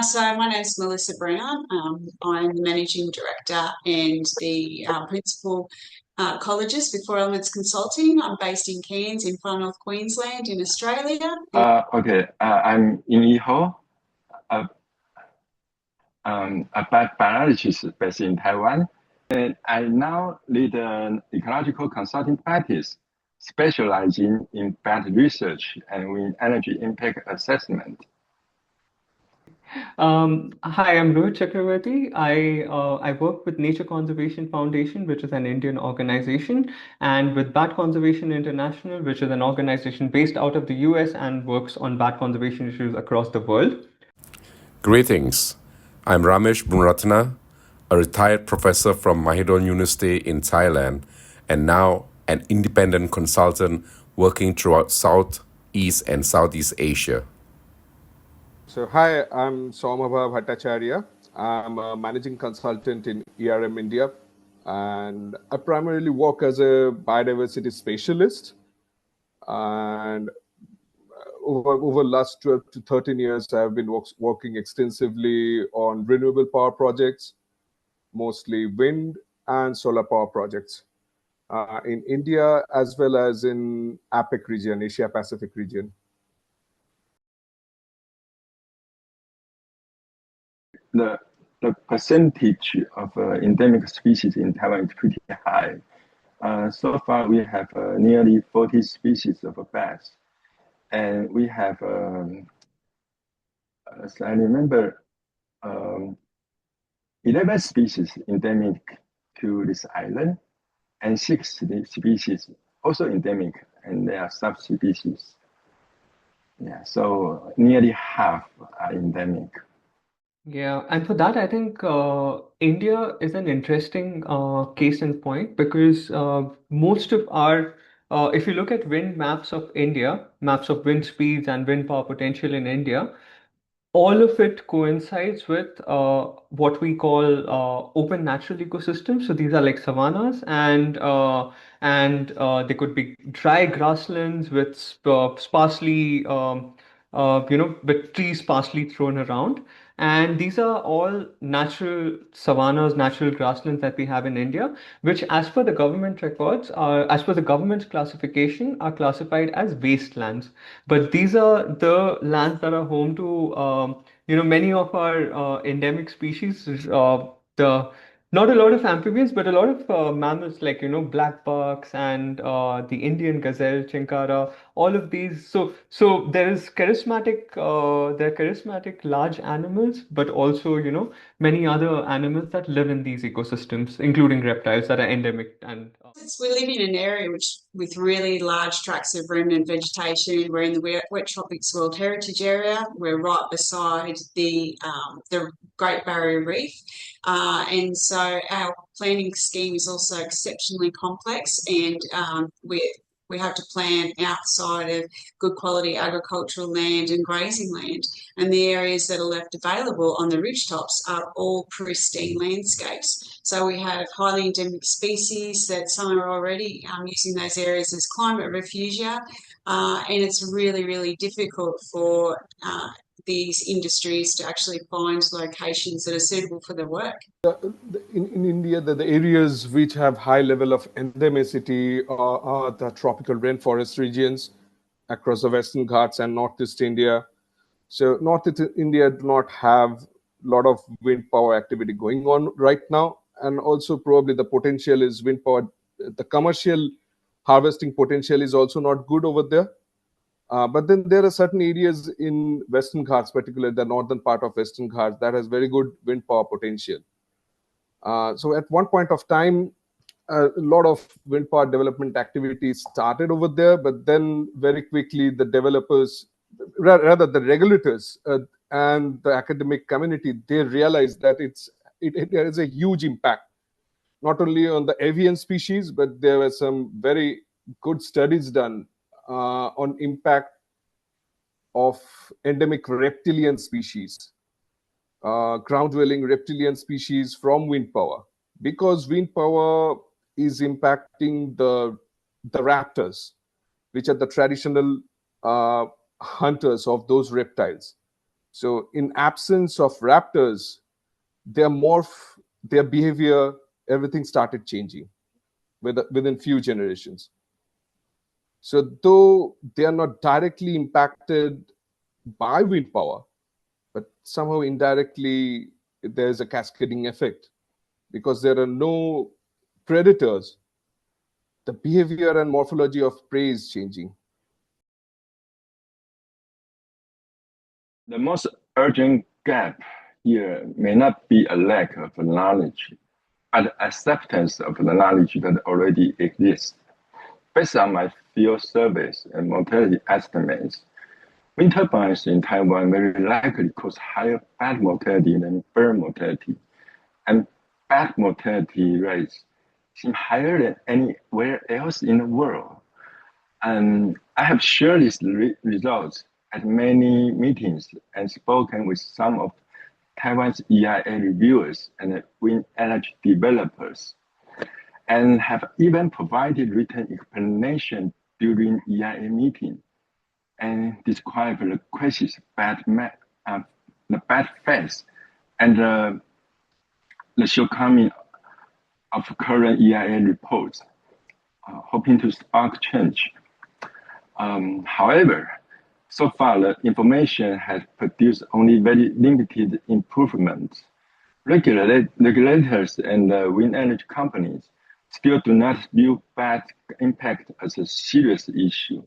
So my name's Melissa Brown. I'm the Managing Director and the Principal Ecologist with Four Elements Consulting. I'm based in Cairns in far north Queensland in Australia. I'm Iniho, a, a biologist based in Taiwan, and I now lead an ecological consulting practice specializing in bat research and wind energy impact assessment. Hi, I'm Rohit Chakravarti. I work with Nature Conservation Foundation, which is an Indian organization, and with Bat Conservation International, which is an organization based out of the US and works on bat conservation issues across the world. Greetings. I'm Ramesh Bunratana, a retired professor from Mahidol University in Thailand, and now an independent consultant working throughout South, East, and Southeast Asia. So, hi, I'm Somabha Bhattacharya. I'm a managing consultant in ERM India, and I primarily work as a biodiversity specialist. And over last 12 to 13 years, I've been working extensively on renewable power projects, mostly wind and solar power projects in India as well as in APEC region, Asia Pacific region. The percentage of endemic species in Taiwan is pretty high. So far, we have nearly 40 species of bats, and we have, as I remember, 11 species endemic to this island, and 6 species also endemic, and they are subspecies. Yeah, so nearly half are endemic. Yeah, and for that, I think India is an interesting case in point because most of if you look at wind maps of India, maps of wind speeds and wind power potential in India, all of it coincides with what we call open natural ecosystems. So these are like savannas, and they could be dry grasslands with sparsely, with trees sparsely thrown around. And these are all natural savannas, natural grasslands that we have in India, which, as per the government records, as per the government's classification, are classified as wastelands. But these are the lands that are home to, many of our endemic species. The Not a lot of amphibians, but a lot of mammals like black bucks and the Indian gazelle, chinkara. All of these. So there is there are charismatic large animals, but also many other animals that live in these ecosystems, including reptiles that are endemic and. We live in an area with really large tracts of remnant vegetation. We're in the Wet Tropics World Heritage Area. We're right beside the Great Barrier Reef, and so our planning scheme is also exceptionally complex, and we have to plan outside of good quality agricultural land and grazing land. And the areas that are left available on the ridgetops are all pristine landscapes. So we have highly endemic species that some are already using those areas as climate refugia. And it's really, really difficult for these industries to actually find locations that are suitable for their work. In India, the areas which have high level of endemicity are the tropical rainforest regions across the Western Ghats and Northeast India. So Northeast India do not have a lot of wind power activity going on right now. And also probably the potential is wind power, the commercial harvesting potential is also not good over there. But then there are certain areas in Western Ghats, particularly the northern part of Western Ghats, that has very good wind power potential. So at one point of time, a lot of wind power development activities started over there, but then very quickly the developers, rather the regulators and the academic community, they realized that it has a huge impact, not only on the avian species, but there were some very good studies done on impact of endemic reptilian species, ground-dwelling reptilian species from wind power, because wind power is impacting the raptors, which are the traditional hunters of those reptiles. So in absence of raptors, their behavior, everything started changing within few generations. So though they are not directly impacted by wind power, but somehow indirectly there's a cascading effect. Because there are no predators, the behavior and morphology of prey is changing. The most urgent gap here may not be a lack of knowledge, but acceptance of the knowledge that already exists. Based on my field surveys and mortality estimates, wind turbines in Taiwan very likely cause higher bat mortality than bird mortality, and bat mortality rates seem higher than anywhere else in the world. And I have shared these results at many meetings and spoken with some of Taiwan's EIA reviewers and wind energy developers, and have even provided written explanation during EIA meeting and describe the crisis, the bad face, and the shortcoming of current EIA reports, hoping to spark change. However, so far the information has produced only very limited improvements. Regulators and wind energy companies still do not view bad impact as a serious issue.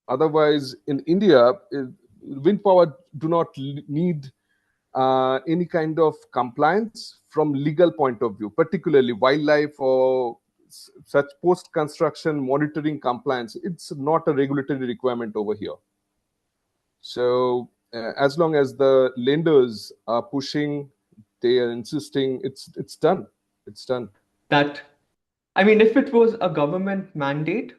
Otherwise, in India, wind power do not need any kind of compliance from legal point of view, particularly wildlife or such post-construction monitoring compliance. It's not a regulatory requirement over here. So as long as the lenders are pushing, they are insisting, it's done. It's done. I mean, if it was a government mandate,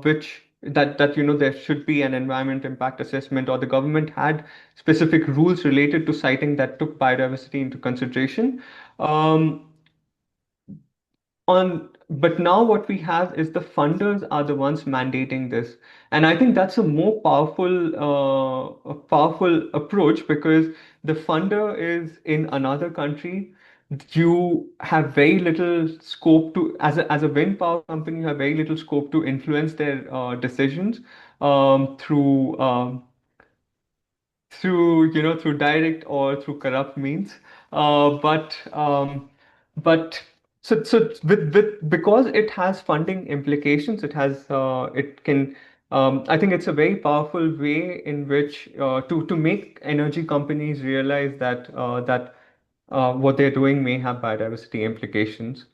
which that there should be an environment impact assessment, or the government had specific rules related to siting that took biodiversity into consideration. But now what we have is the funders are the ones mandating this, and I think that's a more powerful approach, because the funder is in another country. You have very little scope to, as a wind power company, you have very little scope to influence their decisions through direct or through corrupt means. But with because it has funding implications, it can. I think it's a very powerful way in which to make energy companies realize that what they're doing may have biodiversity implications.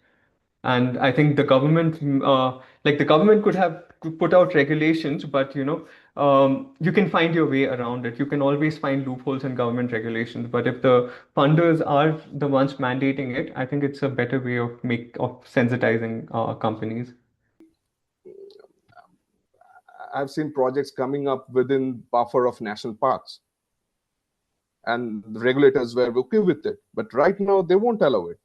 And I think the government, the government could put out regulations, but you can find your way around it. You can always find loopholes in government regulations. But if the funders are the ones mandating it, I think it's a better way of sensitizing companies. I've seen projects coming up within buffer of national parks, and the regulators were okay with it. But right now, they won't allow it.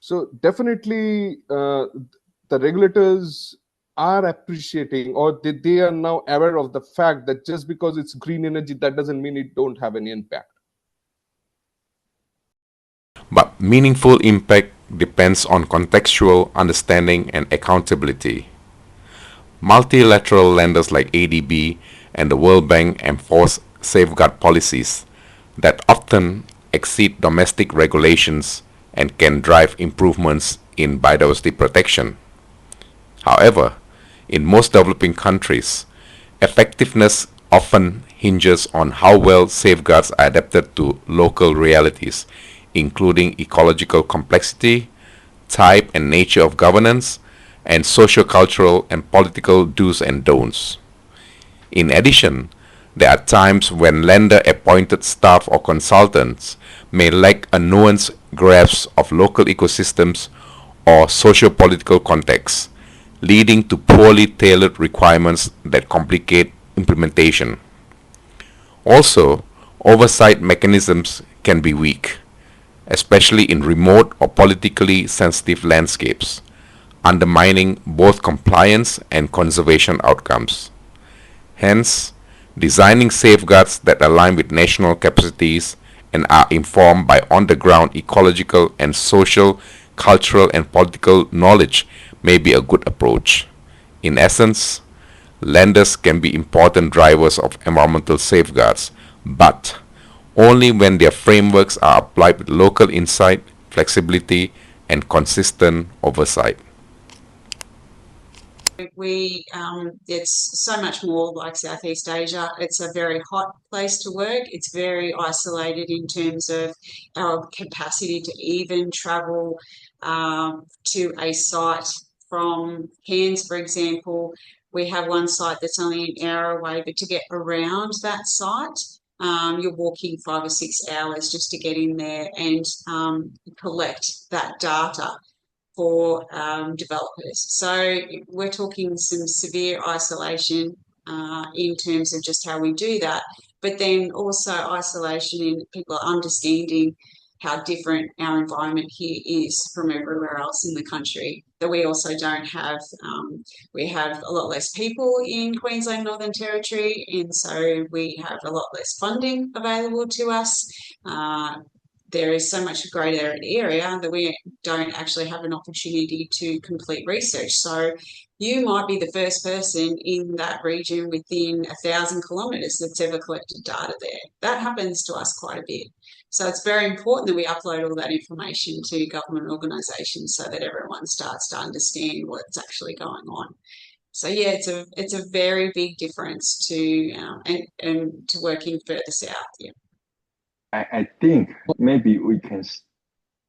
So definitely, the regulators are appreciating, or they are now aware of the fact that just because it's green energy, that doesn't mean it don't have any impact. But meaningful impact depends on contextual understanding and accountability. Multilateral lenders like ADB and the World Bank enforce safeguard policies that often exceed domestic regulations and can drive improvements in biodiversity protection. However, in most developing countries, effectiveness often hinges on how well safeguards are adapted to local realities, including ecological complexity, type and nature of governance, and socio-cultural and political do's and don'ts. In addition, there are times when lender-appointed staff or consultants may lack a nuanced grasp of local ecosystems or socio-political contexts, leading to poorly tailored requirements that complicate implementation. Also, oversight mechanisms can be weak, especially in remote or politically sensitive landscapes, undermining both compliance and conservation outcomes. Hence, designing safeguards that align with national capacities and are informed by on-the-ground ecological and social, cultural and political knowledge may be a good approach. In essence, lenders can be important drivers of environmental safeguards, but only when their frameworks are applied with local insight, flexibility, and consistent oversight. It's so much more like Southeast Asia. It's a very hot place to work. It's very isolated in terms of our capacity to even travel to a site from Cairns, for example. We have one site that's only an hour away, but to get around that site, you're walking 5 or 6 hours just to get in there and collect that data for developers. So we're talking some severe isolation in terms of just how we do that, but then also isolation in people understanding how different our environment here is from everywhere else in the country. That we also don't have, we have a lot less people in Queensland, Northern Territory, and so we have a lot less funding available to us. There is so much greater area that we don't actually have an opportunity to complete research. So you might be the first person in that region within 1,000 kilometres that's ever collected data there. That happens to us quite a bit. So it's very important that we upload all that information to government organisations so that everyone starts to understand what's actually going on. So yeah, it's a very big difference to and to working further south. Yeah. I think maybe we can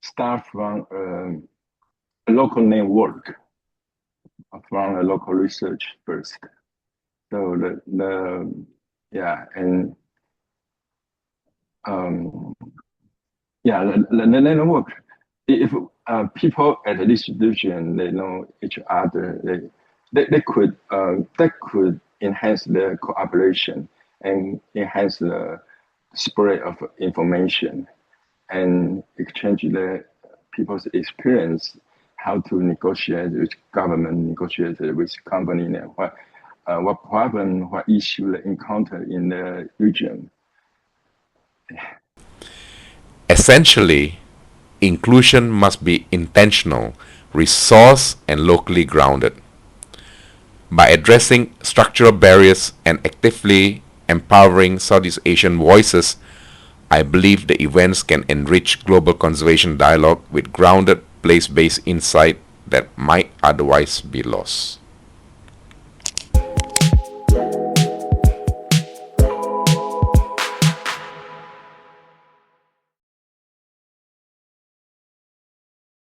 start from a local network, from a local research first. So the network. If people at the distribution they know each other, they could that could enhance the cooperation and enhance the spread of information and exchange the people's experience, how to negotiate with government, negotiate with company, and what problem, what issue they encounter in the region. Essentially, inclusion must be intentional, resource and locally grounded. By addressing structural barriers and actively empowering Southeast Asian voices, I believe the events can enrich global conservation dialogue with grounded, place-based insight that might otherwise be lost.